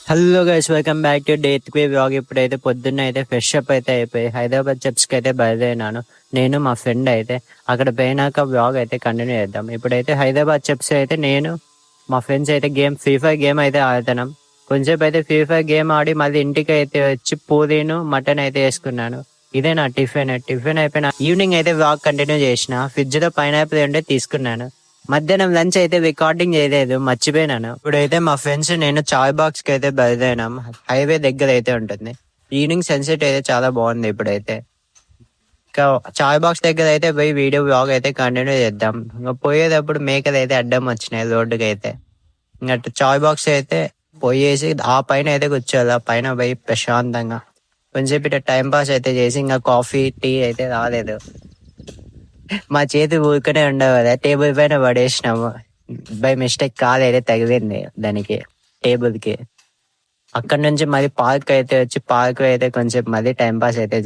Hello guys, welcome back to day 3 vlog. ఇప్పుడైతే పొద్దున్న అయితే ఫ్రెష్ అప్ అయితే అయిపోయి హైదరాబాద్ చెప్స్కి అయితే బయలుదేరినాను. నేను మా ఫ్రెండ్ అయితే అక్కడ పోయినాక వ్లాగ్ అయితే కంటిన్యూ చేద్దాం. ఇప్పుడైతే హైదరాబాద్ చెప్స్ అయితే నేను మా ఫ్రెండ్స్ అయితే ఫ్రీ ఫైర్ గేమ్ అయితే ఆడుతున్నాం. కొంచెంసేపు అయితే ఫ్రీ ఫైర్ గేమ్ ఆడి మళ్ళీ ఇంటికి అయితే వచ్చి పూరీను మటన్ అయితే వేసుకున్నాను. ఇదే నా టిఫిన్ అయిపోయిన ఈవినింగ్ అయితే వ్లాగ్ కంటిన్యూ చేసిన. ఫ్రిడ్జ్ లో పైనాపిల్ ఉంటే తీసుకున్నాను. మధ్యాహ్నం లంచ్ అయితే రికార్డింగ్ చేయలేదు, మర్చిపోయినాను. ఇప్పుడైతే మా ఫ్రెండ్స్ నేను చాయ్ బాక్స్ కి అయితే బయలుదేరినాం. హైవే దగ్గర అయితే ఉంటుంది. ఈవినింగ్ సన్సెట్ అయితే చాలా బాగుంది. ఇప్పుడైతే ఇంకా చాయ్ బాక్స్ దగ్గర అయితే పోయి వీడియో బ్లాగ్ అయితే కంటిన్యూ చేద్దాం. ఇంకా పోయేటప్పుడు మేకలు అయితే అడ్డం వచ్చినాయి రోడ్డుకి అయితే. ఇంకా చాయ్ బాక్స్ అయితే పోయేసి ఆ పైన అయితే కూర్చోాలి. ఆ పైన పోయి ప్రశాంతంగా కొంచెంసేపు ఇట్లా టైం పాస్ అయితే చేసి ఇంకా కాఫీ టీ అయితే రాలేదు. మా చేతి ఊరికనే ఉండవు కదా, టేబుల్ పైన పడేసినాము. బై మిస్టేక్ కాలు అయితే తగిలింది దానికి, టేబుల్ కి. అక్కడ నుంచి మళ్ళీ పార్క్ అయితే వచ్చి పార్క్ అయితే కొంచెం మళ్ళీ టైం పాస్ అయితే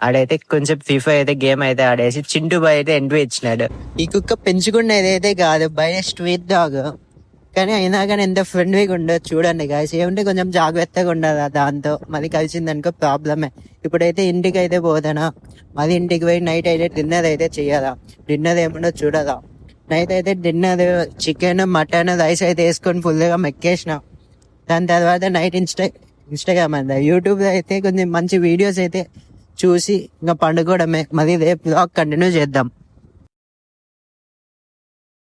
ఆడైతే కొంచెం ఫిఫా అయితే గేమ్ అయితే ఆడేసి చింటూ బాయ్ అయితే ఎంట్రీ ఇచ్చినాడు. ఈ కుక్క పెంచుకునేది అయితే కాదు, బయట స్ట్రీట్ డాగ్. కానీ అయినా కానీ ఎంత ఫ్రెండ్లీగా ఉండదు చూడండి గాయస్. ఏమంటే కొంచెం జాగ్రత్తగా ఉండదు దాంతో. మళ్ళీ కలిసిందనుకో ప్రాబ్లమే. ఇప్పుడైతే ఇంటికి అయితే పోతానా, మళ్ళీ ఇంటికి పోయి నైట్ అయితే డిన్నర్ అయితే చెయ్యాలా. డిన్నర్ ఏముండో చూడదా. నైట్ అయితే డిన్నర్ చికెన్ మటన్ రైస్ అయితే వేసుకొని ఫుల్గా మెక్కేసిన. దాని తర్వాత నైట్ ఇన్స్టాగ్రామ్ అంతా యూట్యూబ్లో అయితే కొంచెం మంచి వీడియోస్ అయితే చూసి ఇంకా పండుకోవడమే. మళ్ళీ రేపు బ్లాగ్ కంటిన్యూ చేద్దాం.